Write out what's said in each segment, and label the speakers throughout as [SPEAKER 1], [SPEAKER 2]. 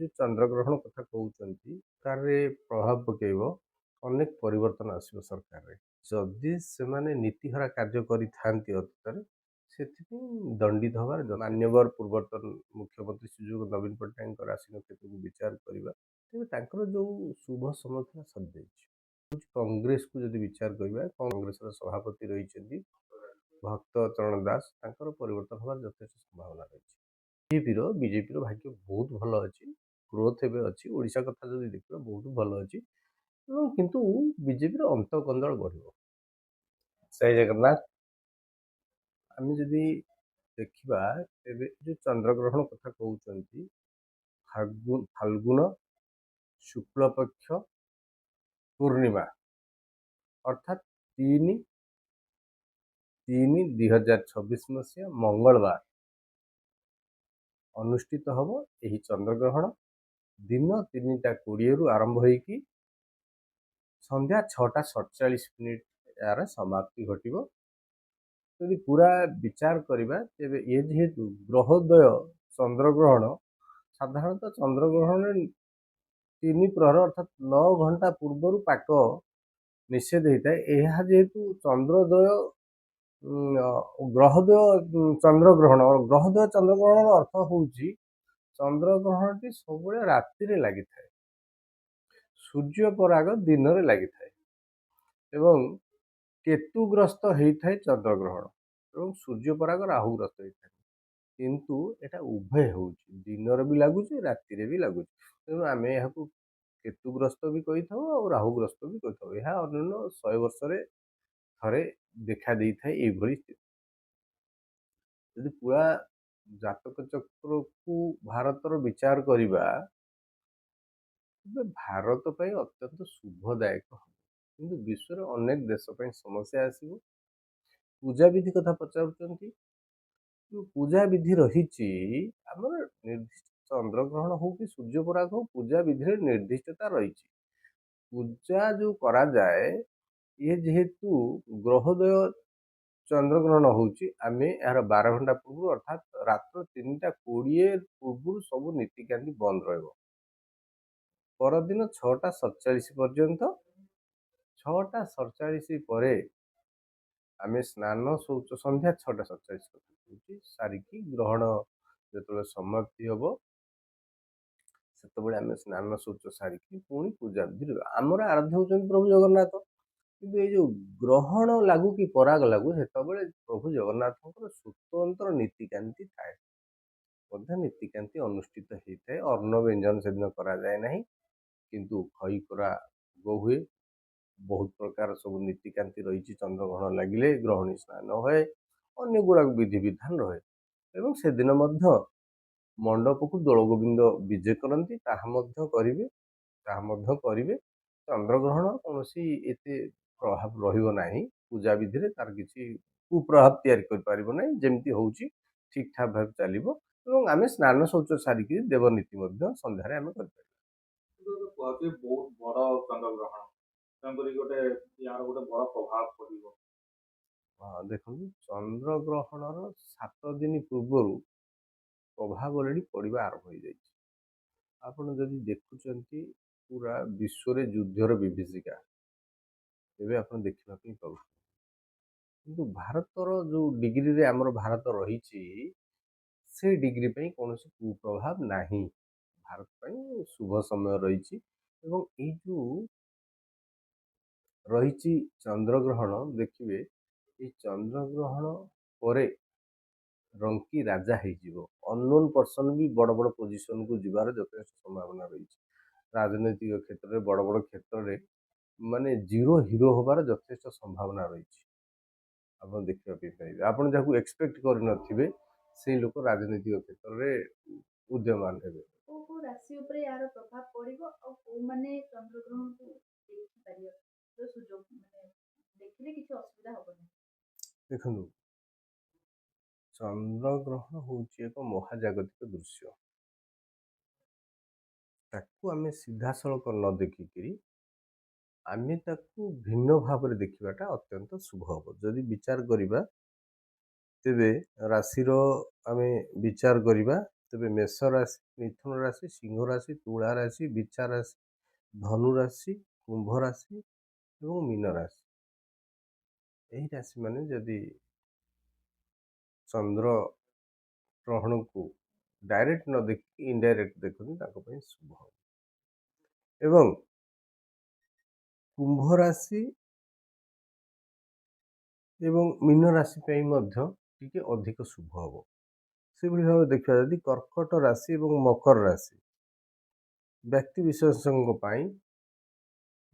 [SPEAKER 1] जो चंद्रग्रहण कथा कहते कार प्रभाव पकेब अनेक परिवर्तन आसो सरकार जदि से माने नीतिहरा कार्य करतीत से दंडित हबार मान्यवर पूर्वतन मुख्यमंत्री श्रीजुक्त नवीन पट्टनायक राशि नक्षत्र को विचार करवा तेज जो शुभ समय था सरी कांग्रेस को जब विचार करवा कांग्रेस सभापति रही भक्त चरण दास परिवर्तन हमार यथेष संभावना रही बीजेपी भाग्य बहुत भल अच्छी ग्रोथ एवं अच्छी ओडिशा कथा जो देखा बहुत भल अच्छी किंतु बीजेपी अंत कंदल बढ़ जय जगन्नाथ आम जदि देखा तेरे जो चंद्रग्रहण कथा कहते फाल्गुन शुक्ल पक्ष पूर्णिमा अर्थात 3/3/2026 मसीहा मंगलवार अनुष्ठित हम यही चंद्रग्रहण दिन 3:20 रु आरंभ होगी संध्या 6:47 यार समाप्ति घटव यदि पूरा विचार करवा तेरे ये जेहेतु ग्रहोदय चंद्रग्रहण साधारणतः चंद्रग्रहण 3 प्रहर अर्थात 9 घंटा पूर्व पाक निषेध होता है यह जेहेतु चंद्रोदय ग्रहोदय चंद्रग्रहण ग्रहोदय चंद्रग्रहण अर्थ हूँ चंद्रग्रहण टी सब राति लगी था सूर्य पराग दिन में लगी था एवं केतुग्रस्त होता है चंद्रग्रहण एवं सूर्य पराग राहुग्रस्त होता है किंतु एटा उभय हो दिन भी लगुच राति भी लगुच तेणु आम यहाँ केतुग्रस्त भी कही था और राहुग्रस्त भी कही था यह अन्य 100 वर्ष थे देखा दे था ये स्थिति यदि पूरा जातक चक्र को भारतर विचार करवा भारत पर अत्यंत शुभदायक हम कि विश्व अनेक देश समस्या आसो पूजा विधि कथा पचार जो पूजा विधि रही निर्दिष्ट चंद्रग्रहण हो कि सूर्यपराग हो पूजा विधि निर्दिष्टता रही पूजा जो करा जाए ये जेहेतु ग्रहोदय चंद्रग्रहण होमें यार 12 घंटा पूर्व अर्थात रात्र 3:20 पूर्व सब नीतिकांति बंद परदिन 6:47 पर्यंत 6:47 पर आम स्नान शौच संध्या 6:47 सारिकी ग्रहण जो समाप्ति हम से आम स्नान शौच सारिकी पुणी पूजा विधि आमर आराध्य होती प्रभु जगन्नाथ कि ये जो ग्रहण लागू कि पराग लागू से प्रभु जगन्नाथ स्वतंत्र नीतिकांति थाए नीतिकांति अनुष्ठित होता है अन्न व्यंजन से दिन करा जाए ना किंतु खई करा भोग हुए बहुत प्रकार सब नीतिकांति रही चंद्रग्रहण लगिले ग्रहणी स्नान हुए अन्य गुड़ाक विधि विधान रहे एवं से दिन मंडप को दोल गोविंद विजे करती करेंगे चंद्रग्रहण कौन एते प्रभाव रहा पूजा विधि तार किसी कुप्रभाव या जमी हूँ ठीक ठाक भाव चलो आम स्नान शौच सारिक देवनीति सन्धार आम कर
[SPEAKER 2] बहुत बड़ चंद्रग्रहण गोटे यार गोटे बड़ प्रभाव पड़ो
[SPEAKER 1] हाँ देखो चंद्रग्रहण 7 दिन पूर्व प्रभाव अलरेडी पड़ा आरंभ हो जाए आपड़ जदि देखुं पूरा विश्व युद्धर विभीषिका एवं आप देखा पाऊँ किंतु भारतर जो डिग्री रे आमर भारत रही से डिग्री पे कौन कुप्रभाव नहीं भारत पर शुभ समय रही एवं ये जो रही चंद्रग्रहण देखिए ये चंद्रग्रहण पर रंकी राजा हो अननोन पर्सन भी बड़ बड़ पोजिशन को जीवार यथेष संभावना रही राजनैतिक क्षेत्र में बड़ बड़ क्षेत्र में माने जीरो हिरो हबार यथेष संभावना रही आप देखा पाइबे आप जहाँ एक्सपेक्ट कर से लोक राजनीतिक क्षेत्र में उद्यमान हे
[SPEAKER 3] राशि उपरे यार प्रभाव पड़िबो और को माने चंद्रग्रहण को देखि पारियो जो सुजोग माने देखिले किछि असुविधा होबो
[SPEAKER 1] देखो चंद्रग्रहण हूँ एक महाजागतिक दृश्य ताकू आम सीधा सड़क न देखिकी आम ताकू भिन्न भाव देखाटा अत्यंत शुभ हम जदि विचार करवा तेरे राशि आम विचार करवा ତେବେ ମେଷ ରାଶି, ମିଥୁନ ରାଶି, ସିଂହ ରାଶି, ତୁଳା ରାଶି, ବିଛା ରାଶି, ଧନୁ ରାଶି, କୁମ୍ଭ ରାଶି ଏବଂ ମୀନ ରାଶି, ଏହି ରାଶିମାନେ ଯଦି ଚନ୍ଦ୍ର ଗ୍ରହଣକୁ ଡାଇରେକ୍ଟ ନ ଦେଖିକି ଇନଡାଇରେକ୍ଟ ଦେଖନ୍ତି ତାଙ୍କ ପାଇଁ ଶୁଭ ହେବ। ଏବଂ କୁମ୍ଭ ରାଶି ଏବଂ ମୀନ ରାଶି ପାଇଁ ମଧ୍ୟ ଟିକେ ଅଧିକ ଶୁଭ ହେବ। ସେଭଳି ଭାବେ ଦେଖିବା ଯଦି କର୍କଟ ରାଶି ଏବଂ ମକର ରାଶି ବ୍ୟକ୍ତି ବିଶେଷଙ୍କ ପାଇଁ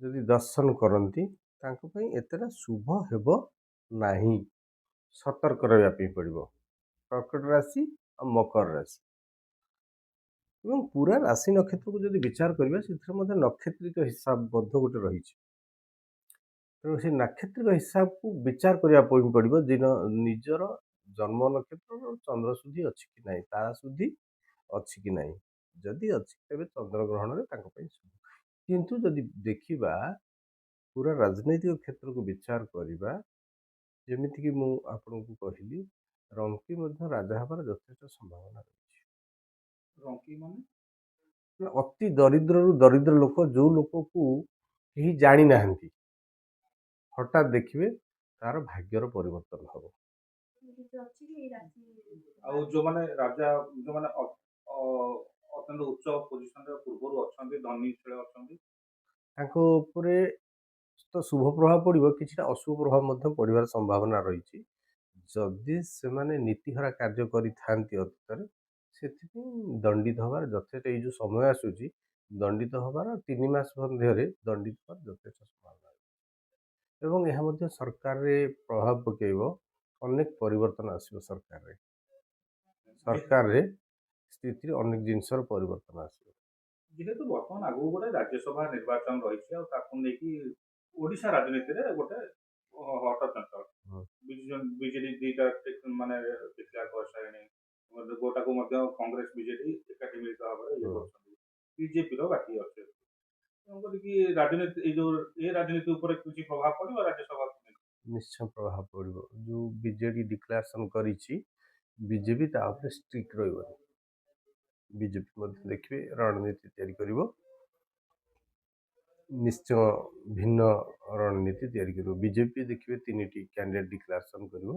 [SPEAKER 1] ଯଦି ଦର୍ଶନ କରନ୍ତି ତାଙ୍କ ପାଇଁ ଏତେଟା ଶୁଭ ହେବ ନାହିଁ, ସତର୍କ ରହିବା ପାଇଁ ପଡ଼ିବ। କର୍କଟ ରାଶି ଆଉ ମକର ରାଶି ଏବଂ ପୁରା ରାଶି ନକ୍ଷତ୍ରକୁ ଯଦି ବିଚାର କରିବା ସେଥିରେ ମଧ୍ୟ ନକ୍ଷତ୍ରିକ ହିସାବ ମଧ୍ୟ ଗୋଟେ ରହିଛି। ତେଣୁ ସେ ନାକ୍ଷତ୍ରିକ ହିସାବକୁ ବିଚାର କରିବା ପାଇଁ ପଡ଼ିବ। ନିଜର ଜନ୍ମ ନକ୍ଷତ୍ରର ଚନ୍ଦ୍ର ଶୁଦ୍ଧି ଅଛି କି ନାହିଁ, ତାରା ଶୁଦ୍ଧି ଅଛି କି ନାହିଁ, ଯଦି ଅଛି ତେବେ ଚନ୍ଦ୍ରଗ୍ରହଣରେ ତାଙ୍କ ପାଇଁ ଶୁଭ। କିନ୍ତୁ ଯଦି ଦେଖିବା ପୁରା ରାଜନୈତିକ କ୍ଷେତ୍ରକୁ ବିଚାର କରିବା, ଯେମିତିକି ମୁଁ ଆପଣଙ୍କୁ କହିଲି ରଙ୍କି ମଧ୍ୟ ରାଜା ହେବାର ଯଥେଷ୍ଟ ସମ୍ଭାବନା ରହିଛି।
[SPEAKER 2] ରଙ୍କି ମାନେ
[SPEAKER 1] ଅତି ଦରିଦ୍ରରୁ ଦରିଦ୍ର ଲୋକ, ଯେଉଁ ଲୋକକୁ କେହି ଜାଣିନାହାନ୍ତି, ହଠାତ୍ ଦେଖିବେ ତାର ଭାଗ୍ୟର ପରିବର୍ତ୍ତନ ହେବ।
[SPEAKER 3] କିଛି ଅଛି କି ଏଇ ରାଶି?
[SPEAKER 2] ଆଉ ଯୋଉମାନେ ରାଜା, ଯୋଉମାନେ ଅତ୍ୟନ୍ତ ଉଚ୍ଚ ପୋଜିସନରେ ପୂର୍ବରୁ ଅଛନ୍ତି, ଧନୀ ଛେଳି ଅଛନ୍ତି,
[SPEAKER 1] ତାଙ୍କ ଉପରେ ତ ଶୁଭ ପ୍ରଭାବ ପଡ଼ିବ, କିଛିଟା ଅଶୁଭ ପ୍ରଭାବ ମଧ୍ୟ ପଡ଼ିବାର ସମ୍ଭାବନା ରହିଛି। ଯଦି ସେମାନେ ନୀତିହରା କାର୍ଯ୍ୟ କରିଥାନ୍ତି ଅତୀତରେ, ସେଥିପାଇଁ ଦଣ୍ଡିତ ହେବାର ଯଥେଷ୍ଟ, ଏଇ ଯେଉଁ ସମୟ ଆସୁଛି ଦଣ୍ଡିତ ହେବାର 3 ମାସ ମଧ୍ୟରେ ଦଣ୍ଡିତ ହେବାର ଯଥେଷ୍ଟ ସମ୍ଭାବନା ଅଛି। ଏବଂ ଏହା ମଧ୍ୟ ସରକାରରେ ପ୍ରଭାବ ପକାଇବ, ଅନେକ ପରିବର୍ତ୍ତନ ଆସିବ ସରକାରରେ ସ୍ଥିତିରେ ଅନେକ ଜିନିଷର ପରିବର୍ତ୍ତନ ଆସିବ।
[SPEAKER 2] ଯେହେତୁ ବର୍ତ୍ତମାନ ଆଗକୁ ଗୋଟେ ରାଜ୍ୟସଭା ନିର୍ବାଚନ ରହିଛି, ଆଉ ତାକୁ ନେଇକି ଓଡ଼ିଶା ରାଜନୀତିରେ ଗୋଟେ ହଟଚଞ୍ଚଳ, ବିଜେଡି ଦିଟା ମାନେ ଡିକ୍ଲେୟାର କରିସାରିଲେଣି, ଗୋଟାକୁ ମଧ୍ୟ କଂଗ୍ରେସ ବିଜେଡି ଏକାଠି ମିଳିତ ଭାବରେ ଇଏ କରୁଛନ୍ତି, ବିଜେପିର ବାକି ଅଛି। ତେଣୁ କରିକି ରାଜନୀତି, ଏଇ ଯୋଉ ଏ ରାଜନୀତି ଉପରେ କିଛି ପ୍ରଭାବ ପଡ଼ିବ ରାଜ୍ୟସଭାକୁ ନେଇ?
[SPEAKER 1] ନିଶ୍ଚୟ ପ୍ରଭାବ ପଡ଼ିବ। ଯେଉଁ ବିଜେଡି ଡିକ୍ଲାରେସନ କରିଛି, ବିଜେପି ତା ଉପରେ ଷ୍ଟ୍ରିକ୍ଟ ରହିବନି। ବିଜେପି ମଧ୍ୟ ଦେଖିବେ ରଣନୀତି ତିଆରି କରିବ, ନିଶ୍ଚୟ ଭିନ୍ନ ରଣନୀତି ତିଆରି କରିବ। ବିଜେପି ଦେଖିବେ 3ଟି କ୍ୟାଣ୍ଡିଡେଟ୍ ଡିକ୍ଲାରେସନ କରିବ,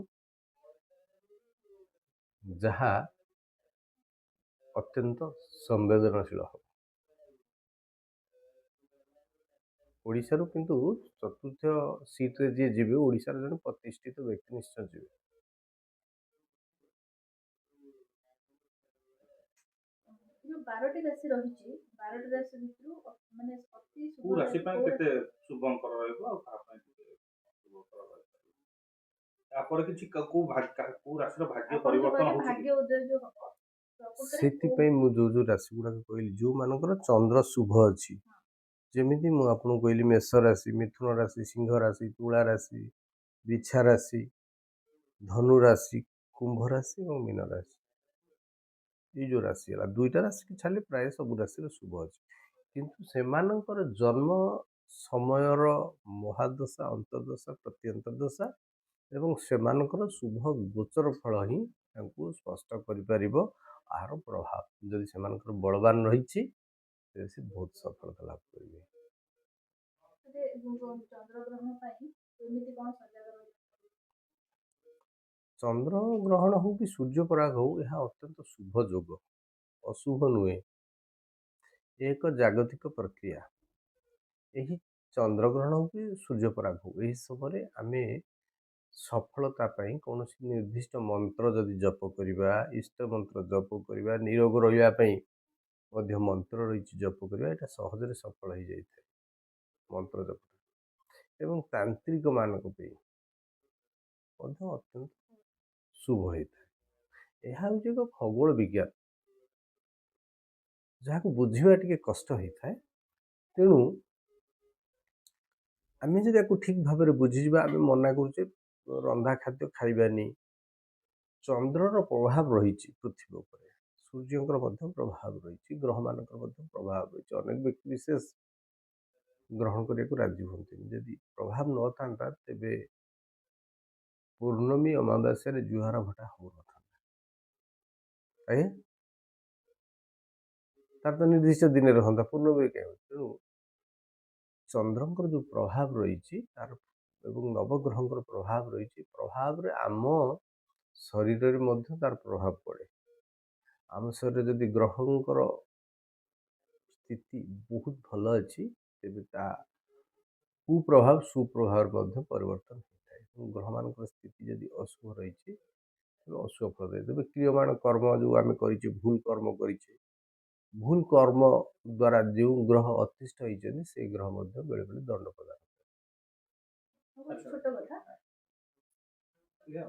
[SPEAKER 1] ଯାହା ଅତ୍ୟନ୍ତ ସମ୍ବେଦନଶୀଳ ହେବ। ଓଡ଼ିଶାରୁ କିନ୍ତୁ ଚତୁର୍ଥ ସିଟ୍ରେ ଯିଏ ଯିବେ, ଓଡ଼ିଶାର ଜଣେ ପ୍ରତିଷ୍ଠିତ ବ୍ୟକ୍ତି ନିଶ୍ଚୟ ଯିବେ।
[SPEAKER 3] ଯୋଉ 12ଟି ରାଶି ରହିଛି, 12ଟି ରାଶି ଭିତରୁ ମାନେ ଅତି
[SPEAKER 2] କୋଉ
[SPEAKER 3] ଶୁଭ
[SPEAKER 2] ରାଶି ପାଇଁ
[SPEAKER 3] କୋଉ
[SPEAKER 2] କେତେ ଶୁଭଙ୍କର ରହିବ ଆଉ କାହା ପାଇଁ ଟିକେ ଅଶୁଭଙ୍କର ରହିପାରିବ? ତାପରେ କିଛି କୋଉ ରାଶିର ଭାଗ୍ୟ
[SPEAKER 3] ଆପଣ ଯୋଉ
[SPEAKER 2] ପରିବର୍ତ୍ତନ
[SPEAKER 3] କହିଲେ
[SPEAKER 2] ହଉଛି କି?
[SPEAKER 3] ଭାଗ୍ୟ ଉଦୟ ଯୋଉ ହବ, ପ୍ରକୃତରେ
[SPEAKER 1] ସେଥିପାଇଁ ମୁଁ ଯେଉଁ ରାଶି ଗୁଡ଼ାକ କହିଲି, ଯେଉଁମାନଙ୍କର ଚନ୍ଦ୍ର ଶୁଭ ଅଛି, ଯେମିତି ମୁଁ ଆପଣଙ୍କୁ କହିଲି ମେଷ ରାଶି, ମିଥୁନ ରାଶି, ସିଂହ ରାଶି, ତୁଳା ରାଶି, ବିଛା ରାଶି, ଧନୁ ରାଶି, କୁମ୍ଭ ରାଶି ଏବଂ ମୀନ ରାଶି, ଏଇ ଯେଉଁ ରାଶି ହେଲା, 2ଟା ରାଶିକି ଛାଡ଼ିଲେ ପ୍ରାୟ ସବୁ ରାଶିର ଶୁଭ ଅଛି। କିନ୍ତୁ ସେମାନଙ୍କର ଜନ୍ମ ସମୟର ମହାଦଶା, ଅନ୍ତର୍ଦଶା, ପ୍ରତ୍ୟନ୍ତର୍ଦଶା ଏବଂ ସେମାନଙ୍କର ଶୁଭ ଗୋଚର ଫଳ ହିଁ ତାଙ୍କୁ ସ୍ପଷ୍ଟ କରିପାରିବ ଏହାର ପ୍ରଭାବ। ଯଦି ସେମାନଙ୍କର ବଳବାନ ରହିଛି ତେବେ ସେ ବହୁତ ସଫଳତା ଲାଭ କରିବେ।
[SPEAKER 3] ଚନ୍ଦ୍ରଗ୍ରହଣ ପାଇଁ କେମିତି କଣ ସଜାଗ ରହିବ?
[SPEAKER 1] ଚନ୍ଦ୍ରଗ୍ରହଣ ହେଉ କି ସୂର୍ଯ୍ୟପରାଗ ହେଉ, ଏହା ଅତ୍ୟନ୍ତ ଶୁଭ ଯୋଗ, ଅଶୁଭ ନୁହେଁ। ଏକ ଜାଗତିକ ପ୍ରକ୍ରିୟା। ଏହି ଚନ୍ଦ୍ରଗ୍ରହଣ ହେଉ କି ସୂର୍ଯ୍ୟପରାଗ ହେଉ, ଏହି ସମୟରେ ଆମେ ସଫଳତା ପାଇଁ କୌଣସି ନିର୍ଦ୍ଦିଷ୍ଟ ମନ୍ତ୍ର ଯଦି ଜପ କରିବା, ଇଷ୍ଟ ମନ୍ତ୍ର ଜପ କରିବା, ନିରୋଗ ରହିବା ପାଇଁ ମଧ୍ୟ ମନ୍ତ୍ର ରହିଛି ଜପ କରିବା, ଏଇଟା ସହଜରେ ସଫଳ ହୋଇଯାଇଥାଏ ମନ୍ତ୍ର ଜପ। ଏବଂ ତାନ୍ତ୍ରିକ ମାନଙ୍କ ପାଇଁ ମଧ୍ୟ ଅତ୍ୟନ୍ତ ଶୁଭ ହୋଇଥାଏ। ଏହା ହେଉଛି ଏକ ଖଗୋଳ ବିଜ୍ଞାନ, ଯାହାକୁ ବୁଝିବା ଟିକେ କଷ୍ଟ ହୋଇଥାଏ। ତେଣୁ ଆମେ ଯଦି ଆକୁ ଠିକ୍ ଭାବରେ ବୁଝିଯିବା, ଆମେ ମନା କରୁଛେ ରନ୍ଧା ଖାଦ୍ୟ ଖାଇବାନି। ଚନ୍ଦ୍ରର ପ୍ରଭାବ ରହିଛି ପୃଥିବୀ ଉପରେ, ସୂର୍ଯ୍ୟଙ୍କର ମଧ୍ୟ ପ୍ରଭାବ ରହିଛି, ଗ୍ରହମାନଙ୍କର ମଧ୍ୟ ପ୍ରଭାବ ରହିଛି। ଅନେକ ବ୍ୟକ୍ତି ବିଶେଷ ଗ୍ରହଣ କରିବାକୁ ରାଜି ହୁଅନ୍ତିନି। ଯଦି ପ୍ରଭାବ ନଥାନ୍ତା ତେବେ ପୂର୍ଣ୍ଣମୀ ଅମାବାସ୍ୟାରେ ଜୁହାର ଭଟା ହେଉନଥାନ୍ତା। ତାର ତ ନିର୍ଦ୍ଦିଷ୍ଟ ଦିନେ ରହନ୍ତା, ପୂର୍ଣ୍ଣମୀ କାହିଁ ହଉଛି? ତେଣୁ ଚନ୍ଦ୍ରଙ୍କର ଯେଉଁ ପ୍ରଭାବ ରହିଛି ତାର ଏବଂ ନବଗ୍ରହଙ୍କର ପ୍ରଭାବ ରହିଛି, ପ୍ରଭାବରେ ଆମ ଶରୀରରେ ମଧ୍ୟ ତାର ପ୍ରଭାବ ପଡ଼େ। ଆମ ଶରୀରରେ ଯଦି ଗ୍ରହଙ୍କର ସ୍ଥିତି ବହୁତ ଭଲ ଅଛି, ତେବେ ତା କୁପ୍ରଭାବ ସୁପ୍ରଭାବରେ ମଧ୍ୟ ପରିବର୍ତ୍ତନ ହୋଇଥାଏ। ଏବଂ ଗ୍ରହମାନଙ୍କର ସ୍ଥିତି ଯଦି ଅଶୁଭ ରହିଛି ତେବେ ଅଶୁଭ ଫଳ ଦେଇ ତେବେ କ୍ରିୟମାଣ କର୍ମ ଯେଉଁ ଆମେ କରିଛେ, ଭୁଲ କର୍ମ କରିଛେ, ଭୁଲ କର୍ମ ଦ୍ୱାରା ଯେଉଁ ଗ୍ରହ ଅତିଷ୍ଠ ହେଇଛନ୍ତି ସେଇ ଗ୍ରହ ମଧ୍ୟ ବେଳେବେଳେ ଦଣ୍ଡ ପ୍ରଦାନ
[SPEAKER 3] ଗୋଟେ
[SPEAKER 2] ଆଚ୍ଛା।
[SPEAKER 3] ଛୋଟ କଥା।
[SPEAKER 2] ଆଜ୍ଞା,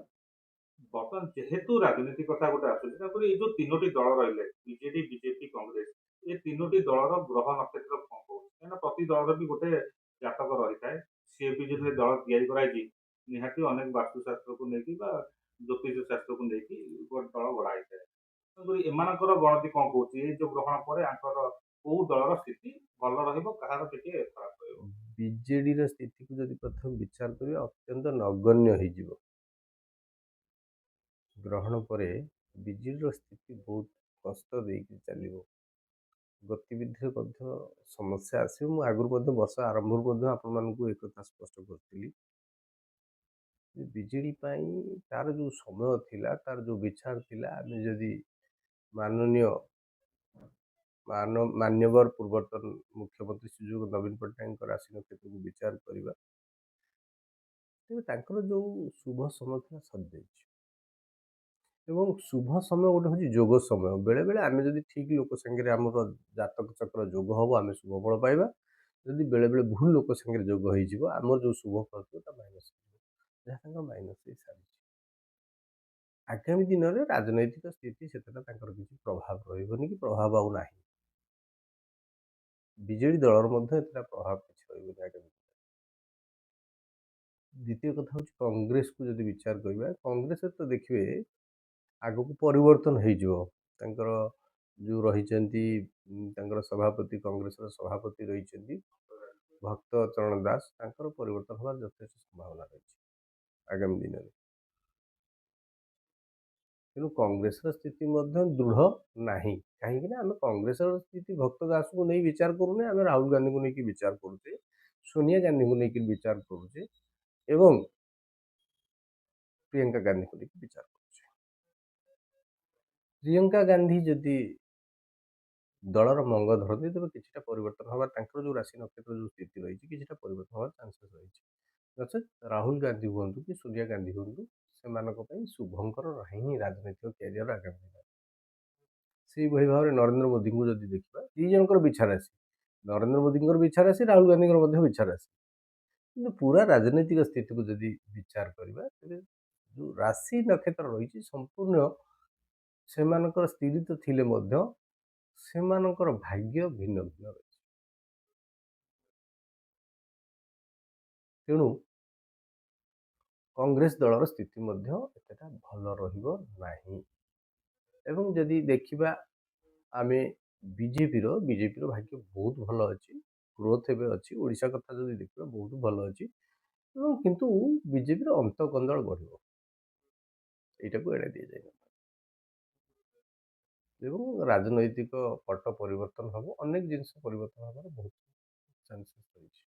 [SPEAKER 2] ବର୍ତ୍ତମାନ ଯେହେତୁ ରାଜନୀତି କଥା ଗୋଟେ ଆସୁଛି, ତାପରେ ଏଇ ଯୋଉ ତିନୋଟି ଦଳ ରହିଲେ ବିଜେଡି, ବିଜେପି, କଂଗ୍ରେସ, ଏ ତିନୋଟି ଦଳର ଗ୍ରହ ନକ୍ଷତ୍ର କଣ କହୁଛି? କାହିଁକିନା ପ୍ରତି ଦଳର ବି ଗୋଟେ ଜାତକ ରହିଥାଏ। ସିଏ ବି ଯେତେବେଳେ ଦଳ ତିଆରି କରାଯାଇଛି, ନିହାତି ଅନେକ ବାସ୍ତୁଶାସ୍ତ୍ରକୁ ନେଇକି ବା ଜ୍ୟୋତିଷ ଶାସ୍ତ୍ରକୁ ନେଇକି ଗୋଟେ ଦଳ ଗଢ଼ା ହେଇଥାଏ। ତେଣୁକରି ଏମାନଙ୍କର ଗଣତି କଣ କହୁଛି? ଏଇ ଯୋଉ ଗ୍ରହଣ ପରେ ଆଙ୍କର କୋଉ ଦଳର ସ୍ଥିତି ଭଲ ରହିବ, କାହାର ଟିକେ ଖରାପ ରହିବ?
[SPEAKER 1] ବିଜେଡ଼ିର ସ୍ଥିତିକୁ ଯଦି ପ୍ରଥମେ ବିଚାର କରିବା, ଅତ୍ୟନ୍ତ ନଗଣ୍ୟ ହେଇଯିବ। ଗ୍ରହଣ ପରେ ବିଜେଡ଼ିର ସ୍ଥିତି ବହୁତ କଷ୍ଟ ଦେଇକି ଚାଲିବ। ଗତିବିଧିରେ ମଧ୍ୟ ସମସ୍ୟା ଆସିବ। ମୁଁ ଆଗରୁ ମଧ୍ୟ ବର୍ଷ ଆରମ୍ଭରୁ ମଧ୍ୟ ଆପଣମାନଙ୍କୁ ଏକଥା ସ୍ପଷ୍ଟ କରିଥିଲି ଯେ ବିଜେଡ଼ି ପାଇଁ ତାର ଯେଉଁ ସମୟ ଥିଲା, ତାର ଯେଉଁ ବିଚାର ଥିଲା, ଆମେ ଯଦି ମାନନୀୟ ମାନ୍ୟବର ପୂର୍ବତନ ମୁଖ୍ୟମନ୍ତ୍ରୀ ଶ୍ରୀଯୁକ୍ତ ନବୀନ ପଟ୍ଟନାୟକଙ୍କ ରାଶି ନକ୍ଷତ୍ରକୁ ବିଚାର କରିବା, ତେବେ ତାଙ୍କର ଯେଉଁ ଶୁଭ ସମୟ ଥିଲା ସରିଯାଇଛି। ଏବଂ ଶୁଭ ସମୟ ଗୋଟେ ହେଉଛି ଯୋଗ ସମୟ। ବେଳେବେଳେ ଆମେ ଯଦି ଠିକ୍ ଲୋକ ସାଙ୍ଗରେ ଆମର ଜାତକ ଚକ୍ର ଯୋଗ ହେବ, ଆମେ ଶୁଭ ଫଳ ପାଇବା। ଯଦି ବେଳେବେଳେ ଭୁଲ ଲୋକ ସାଙ୍ଗରେ ଯୋଗ ହେଇଯିବ, ଆମର ଯେଉଁ ଶୁଭ ଫଳ ଥିବ ତା ମାଇନସ୍ ହେଇଯିବ, ଯାହା ତାଙ୍କର ମାଇନସ୍ ହେଇସାରିଛି। ଆଗାମୀ ଦିନରେ ରାଜନୈତିକ ସ୍ଥିତି ସେତେଟା ତାଙ୍କର କିଛି ପ୍ରଭାବ ରହିବନି କି ପ୍ରଭାବ ଆଉ ନାହିଁ। ବିଜେଡ଼ି ଦଳର ମଧ୍ୟ ଏତେଟା ପ୍ରଭାବ କିଛି ରହିବନି ଆଗାମୀ ଦିନରେ। ଦ୍ୱିତୀୟ କଥା ହେଉଛି କଂଗ୍ରେସକୁ ଯଦି ବିଚାର କରିବା, କଂଗ୍ରେସରେ ତ ଦେଖିବେ ଆଗକୁ ପରିବର୍ତ୍ତନ ହେଇଯିବ। ତାଙ୍କର ଯେଉଁ ରହିଛନ୍ତି ତାଙ୍କର ସଭାପତି, କଂଗ୍ରେସର ସଭାପତି ରହିଛନ୍ତି ଭକ୍ତ ଚରଣ ଦାସ, ତାଙ୍କର ପରିବର୍ତ୍ତନ ହେବାର ଯଥେଷ୍ଟ ସମ୍ଭାବନା ରହିଛି ଆଗାମୀ ଦିନରେ। ତେଣୁ କଂଗ୍ରେସର ସ୍ଥିତି ମଧ୍ୟ ଦୃଢ଼ ନାହିଁ। କାହିଁକିନା ଆମେ କଂଗ୍ରେସର ସ୍ଥିତି ଭକ୍ତ ଦାସଙ୍କୁ ନେଇ ବିଚାର କରୁନେ, ଆମେ ରାହୁଲ ଗାନ୍ଧୀଙ୍କୁ ନେଇକି ବିଚାର କରୁଛେ, ସୋନିଆ ଗାନ୍ଧୀଙ୍କୁ ନେଇକି ବିଚାର କରୁଛେ ଏବଂ ପ୍ରିୟଙ୍କା ଗାନ୍ଧୀଙ୍କୁ ନେଇକି ବିଚାର କରୁଛେ। ପ୍ରିୟଙ୍କା ଗାନ୍ଧୀ ଯଦି ଦଳର ମଙ୍ଗ ଧରନ୍ତି, ତେବେ କିଛିଟା ପରିବର୍ତ୍ତନ ହେବାର, ତାଙ୍କର ଯେଉଁ ରାଶି ନକ୍ଷତ୍ର ଯେଉଁ ସ୍ଥିତି ରହିଛି, କିଛିଟା ପରିବର୍ତ୍ତନ ହେବାର ଚାନ୍ସେସ୍ ରହିଛି। ନଚେତ୍ ରାହୁଲ ଗାନ୍ଧୀ ହୁଅନ୍ତୁ କି ସୋନିଆ ଗାନ୍ଧୀ ହୁଅନ୍ତୁ, ସେମାନଙ୍କ ପାଇଁ ଶୁଭଙ୍କର ନାହିଁ ହିଁ ରାଜନୈତିକ କ୍ୟାରିୟର ଆଗାମୀ ଦିନରେ। ସେଇଭଳି ଭାବରେ ନରେନ୍ଦ୍ର ମୋଦିଙ୍କୁ ଯଦି ଦେଖିବା, ଦୁଇ ଜଣଙ୍କର ବିଛା ରାଶି, ନରେନ୍ଦ୍ର ମୋଦିଙ୍କର ବିଛା ରାଶି, ରାହୁଲ ଗାନ୍ଧୀଙ୍କର ମଧ୍ୟ ବିଛା ରାଶି। କିନ୍ତୁ ପୁରା ରାଜନୈତିକ ସ୍ଥିତିକୁ ଯଦି ବିଚାର କରିବା, ତେବେ ଯେଉଁ ରାଶି ନକ୍ଷତ୍ର ରହିଛି ସମ୍ପୂର୍ଣ୍ଣ ସେମାନଙ୍କର ସ୍ଥିର ତ ଥିଲେ ମଧ୍ୟ ସେମାନଙ୍କର ଭାଗ୍ୟ ଭିନ୍ନ ଭିନ୍ନ ରହିଛି। ତେଣୁ କଂଗ୍ରେସ ଦଳର ସ୍ଥିତି ମଧ୍ୟ ଏତେଟା ଭଲ ରହିବ ନାହିଁ। ଏବଂ ଯଦି ଦେଖିବା ଆମେ ବିଜେପିର ଭାଗ୍ୟ ବହୁତ ଭଲ ଅଛି, ଗ୍ରୋଥ୍ ଏବେ ଅଛି। ଓଡ଼ିଶା କଥା ଯଦି ଦେଖିବା ବହୁତ ଭଲ ଅଛି ଏବଂ କିନ୍ତୁ ବିଜେପିର ଅନ୍ତକନ୍ଦଳ ବଢ଼ିବ, ଏଇଟାକୁ ଏଡ଼ାଇ ଦିଆଯାଇନଥାଏ। ଏବଂ ରାଜନୈତିକ ପଟ ପରିବର୍ତ୍ତନ ହେବ, ଅନେକ ଜିନିଷ ପରିବର୍ତ୍ତନ ହେବାର ବହୁତ ଚାନ୍ସେସ୍ ରହିଛି।